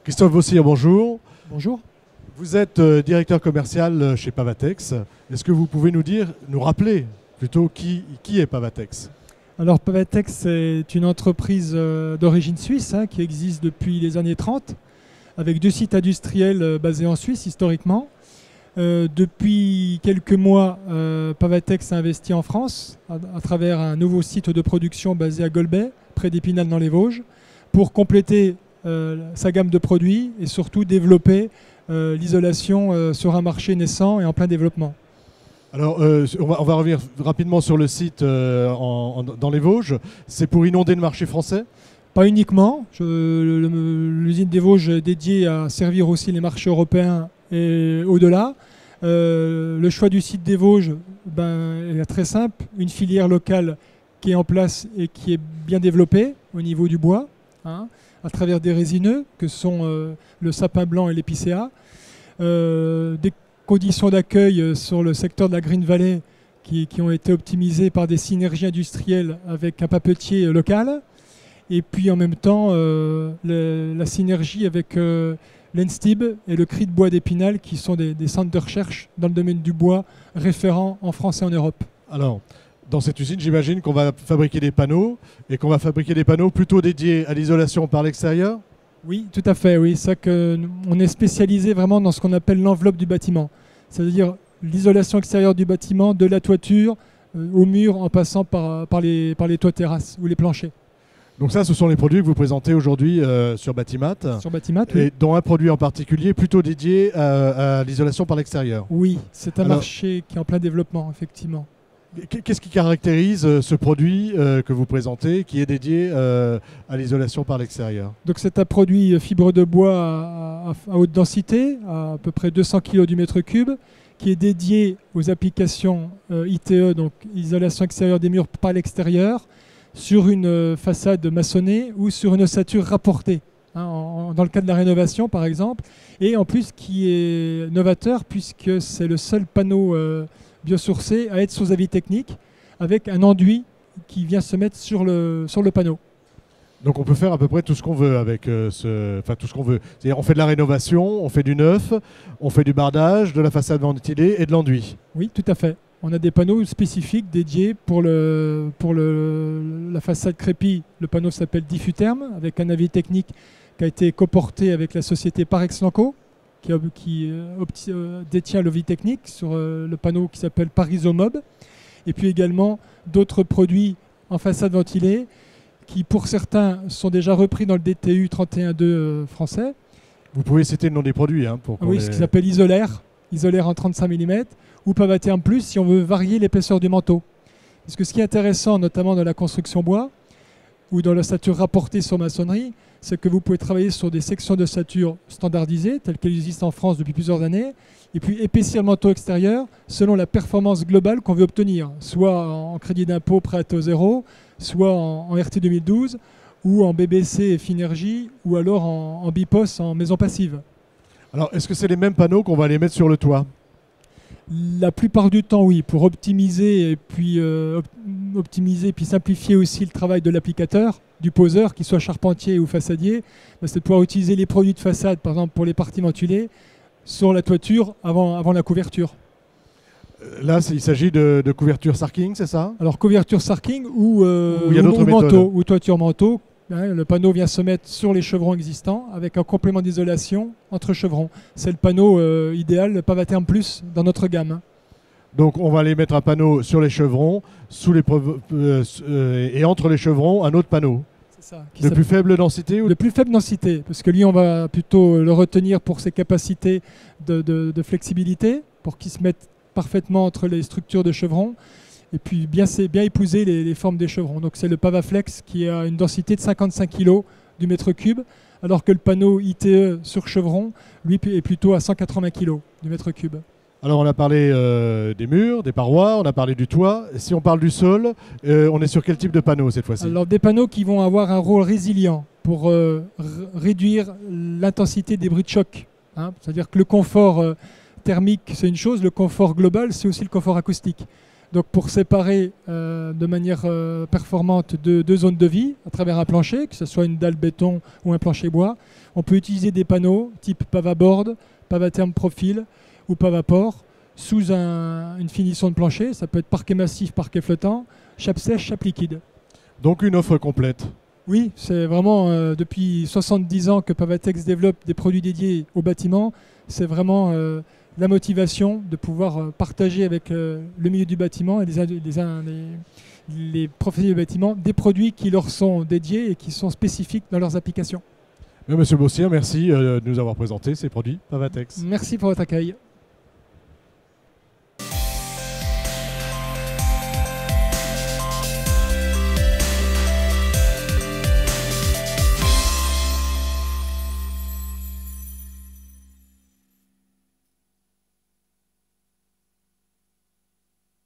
Christophe Vaussire, bonjour. Bonjour. Vous êtes directeur commercial chez Pavatex. Est-ce que vous pouvez nous rappeler plutôt qui est Pavatex? Alors Pavatex est une entreprise d'origine suisse qui existe depuis les années 30, avec 2 sites industriels basés en Suisse historiquement. Depuis quelques mois, Pavatex a investi en France à travers un nouveau site de production basé à Golbey, près d'Épinal dans les Vosges, pour compléter sa gamme de produits et surtout développer l'isolation sur un marché naissant et en plein développement. Alors, on va revenir rapidement sur le site dans les Vosges. C'est pour inonder le marché français? Pas uniquement. L'usine des Vosges est dédiée à servir aussi les marchés européens et au-delà. Le choix du site des Vosges est très simple. Une filière locale qui est en place et qui est bien développée au niveau du bois, à travers des résineux que sont le sapin blanc et l'épicéa. Des conditions d'accueil sur le secteur de la Green Valley qui ont été optimisées par des synergies industrielles avec un papetier local. Et puis en même temps, la synergie avec l'ENSTIB et le CRI de bois d'Épinal qui sont des centres de recherche dans le domaine du bois référents en France et en Europe. Alors, dans cette usine, j'imagine qu'on va fabriquer des panneaux et qu'on va fabriquer des panneaux plutôt dédiés à l'isolation par l'extérieur? Oui, tout à fait. Oui, on est spécialisé vraiment dans ce qu'on appelle l'enveloppe du bâtiment. C'est-à-dire l'isolation extérieure du bâtiment, de la toiture au mur en passant par les toits terrasses ou les planchers. Donc ça, ce sont les produits que vous présentez aujourd'hui sur Batimat. Sur Batimat, oui. Et dont un produit en particulier plutôt dédié à l'isolation par l'extérieur. Oui, c'est un marché qui est en plein développement, effectivement. Qu'est-ce qui caractérise ce produit que vous présentez, qui est dédié à l'isolation par l'extérieur? Donc c'est un produit fibre de bois à haute densité, à peu près 200 kg du mètre cube, qui est dédié aux applications ITE, donc isolation extérieure des murs par l'extérieur, sur une façade maçonnée ou sur une ossature rapportée, dans le cas de la rénovation par exemple, et en plus qui est novateur puisque c'est le seul panneau biosourcé à être sous avis technique avec un enduit qui vient se mettre sur le panneau. Donc on peut faire à peu près tout ce qu'on veut avec tout ce qu'on veut. C'est-à-dire on fait de la rénovation, on fait du neuf, on fait du bardage, de la façade ventilée et de l'enduit. Oui, tout à fait. On a des panneaux spécifiques dédiés pour la façade crépie. Le panneau s'appelle Diffutherm, avec un avis technique qui a été coporté avec la société Parex-Lanco, qui détient l'avis technique sur le panneau qui s'appelle Parisomob. Et puis également d'autres produits en façade ventilée qui, pour certains, sont déjà repris dans le DTU 31.2 français. Vous pouvez citer le nom des produits oui, ce qui s'appelle Isolaire en 35 mm, ou Pavaterm Plus si on veut varier l'épaisseur du manteau. Parce que ce qui est intéressant, notamment dans la construction bois, ou dans l'ossature rapportée sur maçonnerie, c'est que vous pouvez travailler sur des sections d'ossature standardisées, telles qu'elles existent en France depuis plusieurs années, et puis épaissir le manteau extérieur selon la performance globale qu'on veut obtenir, soit en crédit d'impôt prêt à taux zéro, soit en RT 2012, ou en BBC et Finergie, ou alors en BIPOS en maison passive. Alors, est-ce que c'est les mêmes panneaux qu'on va les mettre sur le toit? La plupart du temps, oui, pour optimiser et puis simplifier aussi le travail de l'applicateur, du poseur, qu'il soit charpentier ou façadier, c'est de pouvoir utiliser les produits de façade, par exemple pour les parties ventilées, sur la toiture avant la couverture. Là, il s'agit de couverture sarking, c'est ça? Alors couverture sarking ou manteau, ou toiture manteau. Le panneau vient se mettre sur les chevrons existants avec un complément d'isolation entre chevrons. C'est le panneau idéal, le Pavaterm Plus dans notre gamme. Donc on va aller mettre un panneau sur les chevrons et entre les chevrons un autre panneau. C'est ça. De plus faible densité De plus faible densité, parce que lui on va plutôt le retenir pour ses capacités de flexibilité, pour qu'il se mette parfaitement entre les structures de chevrons. Et puis bien épouser les formes des chevrons. Donc c'est le Pavaflex qui a une densité de 55 kg du mètre cube, alors que le panneau ITE sur chevron, lui, est plutôt à 180 kg du mètre cube. Alors on a parlé des murs, des parois, on a parlé du toit. Si on parle du sol, on est sur quel type de panneau cette fois-ci? Alors des panneaux qui vont avoir un rôle résilient pour réduire l'intensité des bruits de choc. C'est-à-dire que le confort thermique, c'est une chose, le confort global, c'est aussi le confort acoustique. Donc pour séparer de manière performante deux zones de vie à travers un plancher, que ce soit une dalle béton ou un plancher bois, on peut utiliser des panneaux type Pavaboard, Pavatherm Profil ou Pavaport sous une finition de plancher. Ça peut être parquet massif, parquet flottant, chape sèche, chape liquide. Donc une offre complète. Oui, c'est vraiment depuis 70 ans que Pavatex développe des produits dédiés au bâtiment. C'est vraiment la motivation de pouvoir partager avec le milieu du bâtiment et les professionnels du bâtiment des produits qui leur sont dédiés et qui sont spécifiques dans leurs applications. Monsieur Bossier, merci de nous avoir présenté ces produits Pavatex. Merci pour votre accueil.